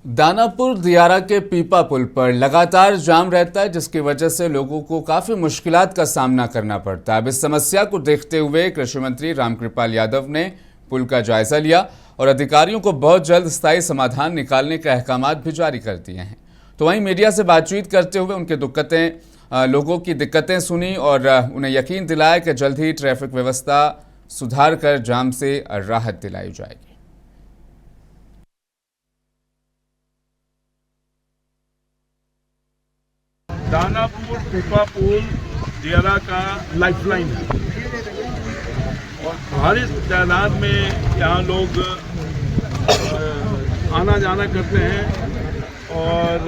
दानापुर दियारा के पीपा पुल पर लगातार जाम रहता है, जिसकी वजह से लोगों को काफी मुश्किलात का सामना करना पड़ता है। अब इस समस्या को देखते हुए कृषि मंत्री रामकृपाल यादव ने पुल का जायजा लिया और अधिकारियों को बहुत जल्द स्थायी समाधान निकालने के अहकाम भी जारी कर दिए हैं। तो वहीं मीडिया से बातचीत करते हुए लोगों की दिक्कतें सुनी और उन्हें यकीन दिलाया कि जल्द ही ट्रैफिक व्यवस्था सुधार कर जाम से राहत दिलाई जाएगी। दानापुर पीपा पुल दियारा का लाइफलाइन है और भारी तादाद में यहाँ लोग आना जाना करते हैं और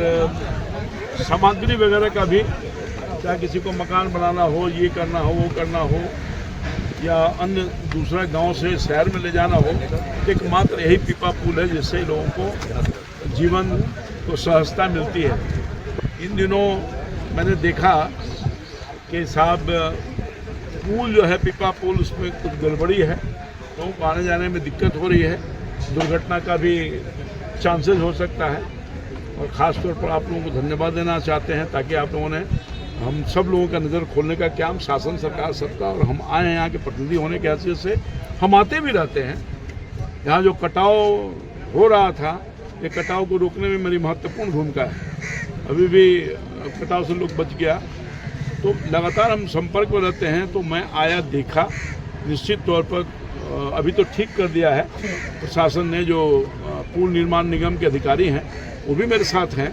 सामग्री वगैरह का भी, चाहे किसी को मकान बनाना हो, ये करना हो, वो करना हो, या अन्य दूसरा गांव से शहर में ले जाना हो, एकमात्र यही पीपा पुल है जिससे लोगों को जीवन को सहजता मिलती है। इन दिनों मैंने देखा कि साहब पुल जो है पीपा पुल, उसमें कुछ गड़बड़ी है, लोगों को आने जाने में दिक्कत हो रही है, दुर्घटना का भी चांसेस हो सकता है। और ख़ास तौर पर आप लोगों को धन्यवाद देना चाहते हैं ताकि आप लोगों ने हम सब लोगों का नज़र खोलने का काम, शासन सरकार सबका, और हम आए हैं यहाँ के प्रतिनिधि होने के हैसियत से, हम आते भी रहते हैं। यहाँ जो कटाव हो रहा था, ये कटाव को रोकने में मेरी महत्वपूर्ण भूमिका है। अभी भी कटाव से लोग बच गया, तो लगातार हम संपर्क में रहते हैं। तो मैं आया, देखा, निश्चित तौर पर अभी तो ठीक कर दिया है प्रशासन ने। जो पुल निर्माण निगम के अधिकारी हैं वो भी मेरे साथ हैं,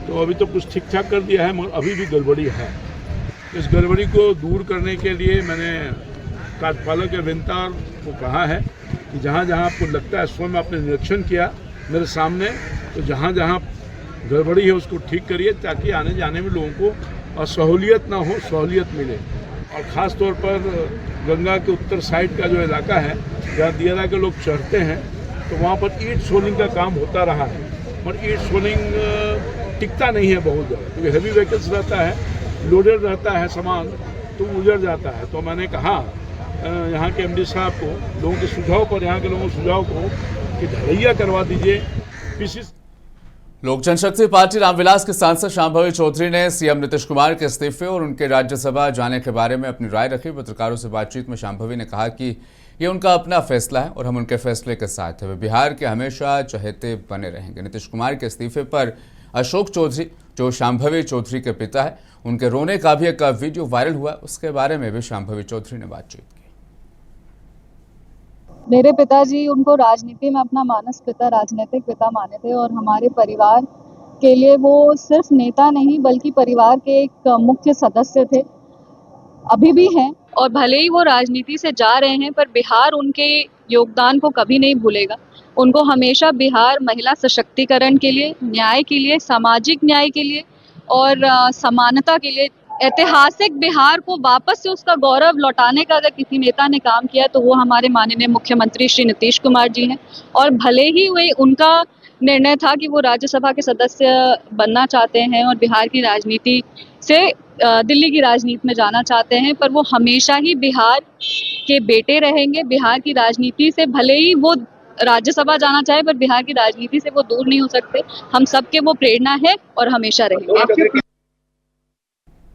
तो अभी तो कुछ ठीक ठाक कर दिया है, मगर अभी भी गड़बड़ी है। इस गड़बड़ी को दूर करने के लिए मैंने कार्यपालक अभियंता को कहा है कि जहाँ जहाँ आपको लगता है, स्वयं आपने निरीक्षण किया मेरे सामने, तो जहाँ जहाँ गड़बड़ी है उसको ठीक करिए ताकि आने जाने में लोगों को असहूलियत ना हो, सहूलियत मिले। और ख़ास तौर पर गंगा के उत्तर साइड का जो इलाका है, जहाँ दियारा के लोग चढ़ते हैं, तो वहाँ पर ईंट सोलिंग का काम होता रहा है, पर ईंट सोलिंग टिकता नहीं है बहुत ज़्यादा, क्योंकि हैवी व्हीकल्स रहता है, लोडेड रहता है सामान, तो उजड़ जाता है। तो मैंने कहा यहाँ के एमडी साहब को, लोगों के सुझाव पर, यहाँ के लोगों के सुझाव को कि ढलैया करवा दीजिए। पीसी लोक जनशक्ति पार्टी रामविलास के सांसद शांभवी चौधरी ने सीएम नीतीश कुमार के इस्तीफे और उनके राज्यसभा जाने के बारे में अपनी राय रखी। पत्रकारों से बातचीत में शांभवी ने कहा कि ये उनका अपना फैसला है और हम उनके फैसले के साथ हैं। वे बिहार के हमेशा चहेते बने रहेंगे। नीतीश कुमार के इस्तीफे पर अशोक चौधरी, जो शांभवी चौधरी के पिता है, उनके रोने का भी एक वीडियो वायरल हुआ, उसके बारे में भी शांभवी चौधरी ने बातचीत की। मेरे पिताजी उनको राजनीति में अपना मानस पिता, राजनीतिक पिता माने थे और हमारे परिवार के लिए वो सिर्फ नेता नहीं बल्कि परिवार के एक मुख्य सदस्य थे, अभी भी हैं। और भले ही वो राजनीति से जा रहे हैं, पर बिहार उनके योगदान को कभी नहीं भूलेगा। उनको हमेशा बिहार महिला सशक्तिकरण के लिए, न्याय के लिए, सामाजिक न्याय के लिए और समानता के लिए, ऐतिहासिक बिहार को वापस से उसका गौरव लौटाने का अगर किसी नेता ने काम किया तो वो हमारे माननीय मुख्यमंत्री श्री नीतीश कुमार जी हैं। और भले ही वे उनका निर्णय था कि वो राज्यसभा के सदस्य बनना चाहते हैं और बिहार की राजनीति से दिल्ली की राजनीति में जाना चाहते हैं, पर वो हमेशा ही बिहार के बेटे रहेंगे। बिहार की राजनीति से भले ही वो राज्यसभा जाना चाहे, पर बिहार की राजनीति से वो दूर नहीं हो सकते। हम सबके वो प्रेरणा है और हमेशा रहेंगे।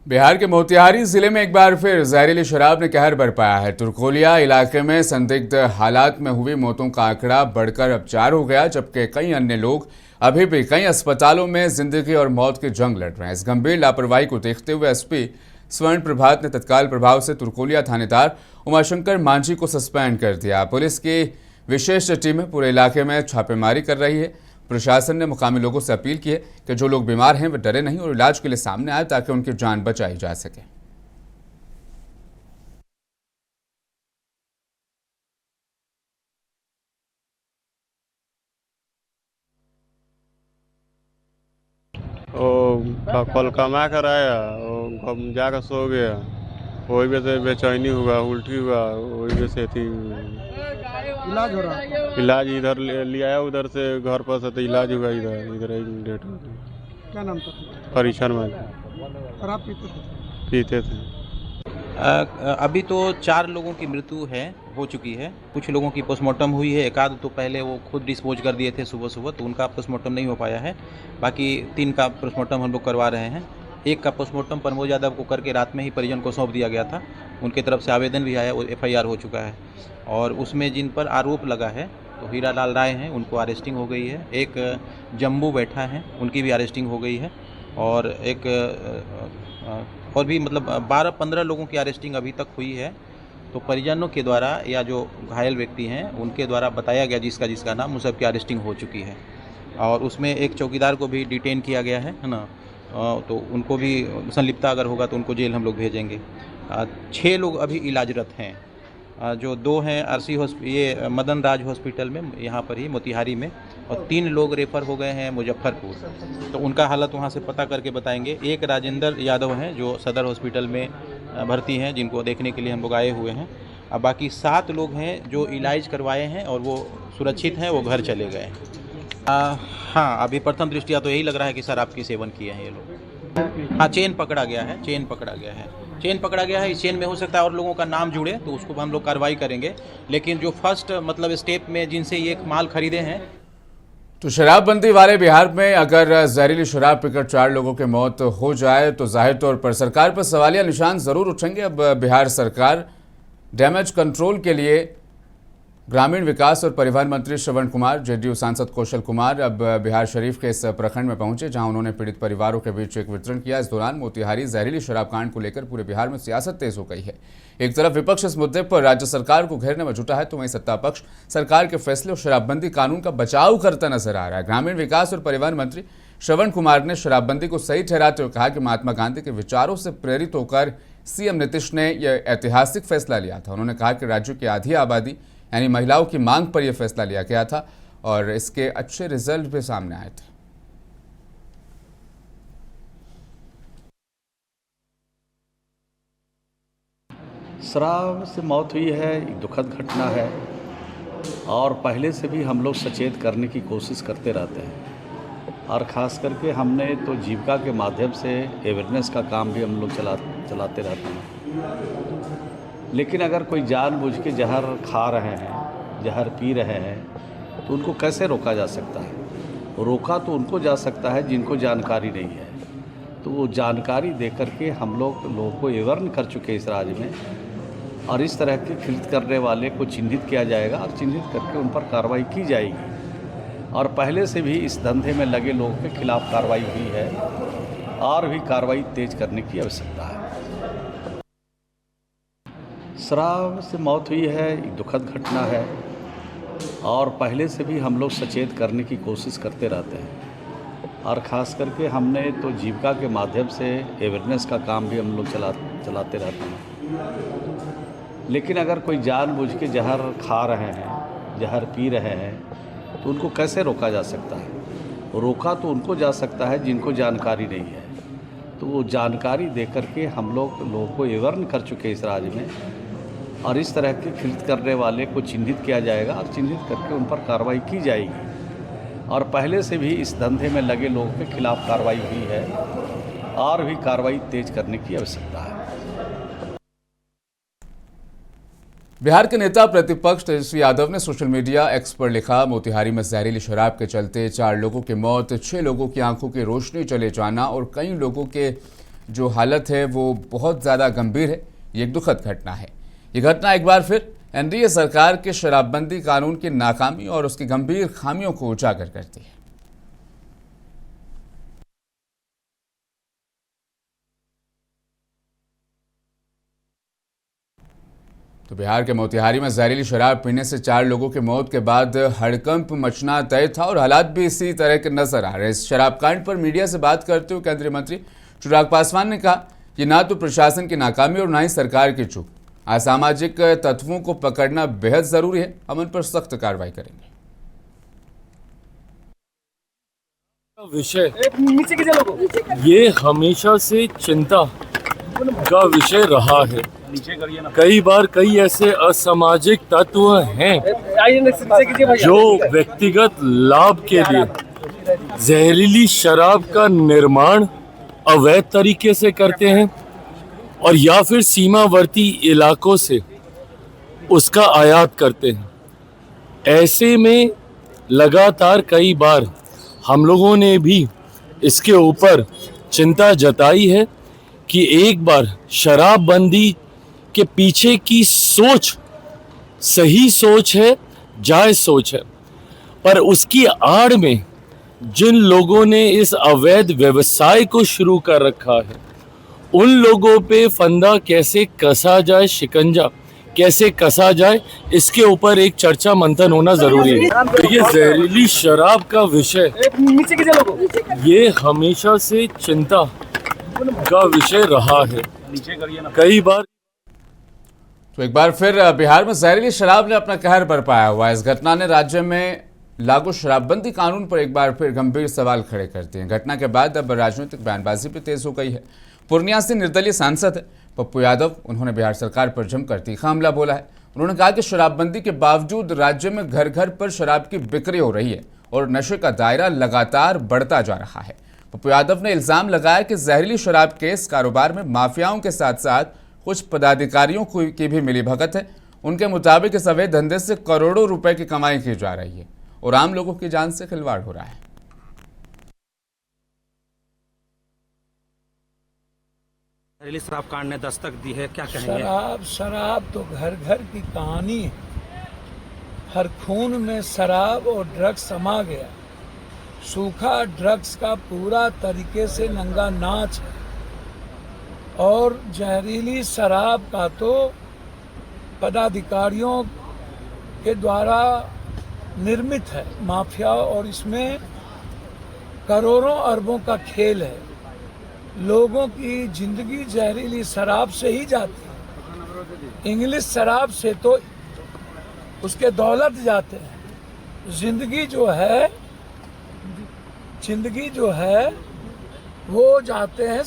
बिहार के मोतिहारी जिले में एक बार फिर जहरीली शराब ने कहर बरपाया है। तुर्कोलिया इलाके में संदिग्ध हालात में हुई मौतों का आंकड़ा बढ़कर अब 4 हो गया, जबकि कई अन्य लोग अभी भी कई अस्पतालों में जिंदगी और मौत की जंग लड़ रहे हैं। इस गंभीर लापरवाही को देखते हुए एसपी स्वर्ण प्रभात ने तत्काल प्रभाव से तुर्कोलिया थानेदार उमाशंकर मांझी को सस्पेंड कर दिया। पुलिस की विशेष टीमें पूरे इलाके में छापेमारी कर रही है। प्रशासन ने मुकामी लोगों से अपील की है कि जो लोग बीमार हैं वे डरे नहीं और इलाज के लिए सामने आए ताकि उनकी जान बचाई जा सके। कल कमा कर आया, जाकर सो गया, वही वजह से बेचैनी हुआ, उल्टी हुआ, वही वजह से थी। इलाज हो रहा है? इलाज इधर ले आया, उधर से घर पर से तो इलाज हुआ, इधर डेट हो गई। क्या नाम था? परीक्षण में शराब पीते थे? पीते थे। अभी तो 4 लोगों की मृत्यु हो चुकी है। कुछ लोगों की पोस्टमार्टम हुई है। एक आध तो पहले वो खुद डिस्पोज कर दिए थे सुबह सुबह, तो उनका पोस्टमार्टम नहीं हो पाया है। बाकी 3 का पोस्टमार्टम हम लोग करवा रहे हैं। एक का पोस्टमार्टम प्रमोद यादव को करके रात में ही परिजन को सौंप दिया गया था। उनकी तरफ से आवेदन भी आया, वो FIR हो चुका है। और उसमें जिन पर आरोप लगा है तो हीरा लाल राय हैं, उनको अरेस्टिंग हो गई है। एक जम्बू बैठा है, उनकी भी अरेस्टिंग हो गई है। और एक और भी मतलब 12-15 लोगों की अरेस्टिंग अभी तक हुई है। तो परिजनों के द्वारा या जो घायल व्यक्ति हैं उनके द्वारा बताया गया जिसका नाम, उन सब की अरेस्टिंग हो चुकी है। और उसमें एक चौकीदार को भी डिटेन किया गया है ना, तो उनको भी संलिप्तता अगर होगा तो उनको जेल हम लोग भेजेंगे। 6 लोग अभी इलाजरत हैं, जो 2 हैं ये मदन राज हॉस्पिटल में यहाँ पर ही मोतिहारी में, और 3 लोग रेफ़र हो गए हैं मुजफ्फरपुर। तो उनका हालत वहाँ से पता करके बताएंगे। एक राजेंद्र यादव हैं जो सदर हॉस्पिटल में भर्ती हैं, जिनको देखने के लिए हम लोग आए हुए हैं। अब बाकी 7 लोग हैं जो इलाज करवाए हैं और वो सुरक्षित हैं, वो घर चले गए। हाँ, अभी प्रथम दृष्टिया तो यही लग रहा है कि शराब की सेवन किए हैं ये लोग। हाँ, चेन पकड़ा गया है। इस चेन में हो सकता है और लोगों का नाम जुड़े, तो उसको हम लोग कार्रवाई करेंगे। लेकिन जो फर्स्ट मतलब स्टेप में जिनसे ये माल खरीदे हैं। तो शराबबंदी वाले बिहार में अगर जहरीली शराब पीकर 4 लोगों की मौत हो जाए तो जाहिर तौर पर सरकार पर सवालिया निशान जरूर उठेंगे। अब बिहार सरकार डैमेज कंट्रोल के लिए ग्रामीण विकास और परिवहन मंत्री श्रवण कुमार, JDU सांसद कौशल कुमार अब बिहार शरीफ के इस प्रखंड में पहुंचे, जहां उन्होंने पीड़ित परिवारों के बीच एक वितरण किया। इस दौरान मोतिहारी जहरीली शराब कांड को लेकर पूरे बिहार में सियासत तेज हो गई है। एक तरफ विपक्ष इस मुद्दे पर राज्य सरकार को घेरने में जुटा है, तो वहीं सत्ता पक्ष सरकार के फैसले और शराबबंदी कानून का बचाव करता नजर आ रहा है। ग्रामीण विकास और परिवहन मंत्री श्रवण कुमार ने शराबबंदी को सही ठहराते हुए कहा कि महात्मा गांधी के विचारों से प्रेरित होकर CM नीतीश ने यह ऐतिहासिक फैसला लिया था। उन्होंने कहा कि राज्य की आधी आबादी यानी महिलाओं की मांग पर यह फैसला लिया गया था और इसके अच्छे रिजल्ट भी सामने आए थे। शराब से मौत हुई है, एक दुखद घटना है और पहले से भी हम लोग सचेत करने की कोशिश करते रहते हैं। और ख़ास करके हमने तो जीविका के माध्यम से अवेयरनेस का काम भी हम लोग चलाते रहते हैं। लेकिन अगर कोई जानबूझ के जहर खा रहे हैं, जहर पी रहे हैं, तो उनको कैसे रोका जा सकता है? रोका तो उनको जा सकता है जिनको जानकारी नहीं है। तो वो जानकारी दे करके हम लोगों को अवेयर कर चुके हैं इस राज्य में, और इस तरह के कृत्य करने वाले को चिन्हित किया जाएगा और चिन्हित करके उन पर कार्रवाई की जाएगी। और पहले से भी इस धंधे में लगे लोगों के खिलाफ कार्रवाई हुई है और भी कार्रवाई तेज करने की आवश्यकता है। शराब से मौत हुई है, एक दुखद घटना है और पहले से भी हम लोग सचेत करने की कोशिश करते रहते हैं। और ख़ास करके हमने तो जीविका के माध्यम से अवेयरनेस का काम भी हम लोग चलाते रहते हैं। लेकिन अगर कोई जानबूझ के जहर खा रहे हैं, जहर पी रहे हैं, तो उनको कैसे रोका जा सकता है? रोका तो उनको जा सकता है जिनको जानकारी नहीं है। तो वो जानकारी दे करके हम लोगों को अवेयर कर चुके हैं इस राज्य में, और इस तरह के कृत्य करने वाले को चिन्हित किया जाएगा और चिन्हित करके उन पर कार्रवाई की जाएगी। और पहले से भी इस धंधे में लगे लोगों के खिलाफ कार्रवाई हुई है और भी कार्रवाई तेज करने की आवश्यकता है। बिहार के नेता प्रतिपक्ष तेजस्वी यादव ने सोशल मीडिया एक्स पर लिखा, मोतिहारी में जहरीली शराब के चलते 4 लोगों की मौत, 6 लोगों की आंखों की रोशनी चले जाना और कई लोगों के जो हालत है वो बहुत ज़्यादा गंभीर है। ये एक दुखद घटना है। ये घटना एक बार फिर NDA सरकार के शराबबंदी कानून की नाकामी और उसकी गंभीर खामियों को उजागर करती है। तो बिहार के मोतिहारी में जहरीली शराब पीने से 4 लोगों की मौत के बाद हड़कंप मचना तय था और हालात भी इसी तरह के नजर आ रहे हैं। इस शराब कांड पर मीडिया से बात करते हुए केंद्रीय मंत्री चिराग पासवान ने कहा कि ना तो प्रशासन की नाकामी और ना ही सरकार की चूक, असामाजिक तत्वों को पकड़ना बेहद जरूरी है। हम उन पर सख्त कार्रवाई करेंगे। विषय ये हमेशा से चिंता का विषय रहा है। कई बार कई ऐसे असामाजिक तत्व हैं जो व्यक्तिगत लाभ के लिए जहरीली शराब का निर्माण अवैध तरीके से करते हैं और या फिर सीमावर्ती इलाकों से उसका आयात करते हैं। ऐसे में लगातार कई बार हम लोगों ने भी इसके ऊपर चिंता जताई है कि एक बार शराबबंदी के पीछे की सोच सही सोच है, जायज़ सोच है, पर उसकी आड़ में जिन लोगों ने इस अवैध व्यवसाय को शुरू कर रखा है उन लोगों पे फंदा कैसे कसा जाए, शिकंजा कैसे कसा जाए, इसके ऊपर एक चर्चा मंथन होना जरूरी है। देखिए, जहरीली शराब का विषय ये हमेशा से चिंता का विषय रहा है। कई बार तो एक बार फिर बिहार में जहरीली शराब ने अपना कहर बरपाया हुआ है। इस घटना ने राज्य में लागू शराबबंदी कानून पर एक बार फिर गंभीर सवाल खड़े कर दिए। घटना के बाद अब राजनीतिक बयानबाजी भी तेज हो गई है। पूर्णिया से निर्दलीय सांसद पप्पू यादव, उन्होंने बिहार सरकार पर जमकर तीखा हमला बोला है। उन्होंने कहा कि शराबबंदी के बावजूद राज्य में घर घर पर शराब की बिक्री हो रही है और नशे का दायरा लगातार बढ़ता जा रहा है। पप्पू यादव ने इल्जाम लगाया कि जहरीली शराब के इस कारोबार में माफियाओं के साथ साथ कुछ पदाधिकारियों की भी मिलीभगत है। उनके मुताबिक इस अवैध धंधे से करोड़ों रुपए की कमाई की जा रही है और आम लोगों की जान से खिलवाड़ हो रहा है। जहरीली शराब कांड ने दस्तक दी है, क्या कहेंगे? शराब तो घर घर की कहानी है। हर खून में शराब और ड्रग्स समा गया। सूखा ड्रग्स का पूरा तरीके से नंगा नाच है। और जहरीली शराब का तो पदाधिकारियों के द्वारा निर्मित है माफिया, और इसमें करोड़ों अरबों का खेल है। लोगों की जिंदगी जहरीली शराब से ही जाती है। इंग्लिश शराब से तो उसके दौलत जाते हैं। जिंदगी जो है वो जाते हैं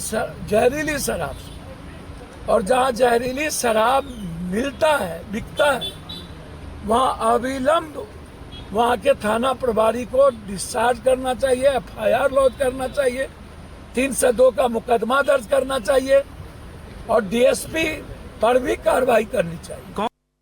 जहरीली शराब से। और जहाँ जहरीली शराब मिलता है, बिकता है, वहाँ अविलंब वहाँ के थाना प्रभारी को डिस्चार्ज करना चाहिए, FIR लॉन्च करना चाहिए, 302 का मुकदमा दर्ज करना चाहिए और DSP पर भी कार्रवाई करनी चाहिए।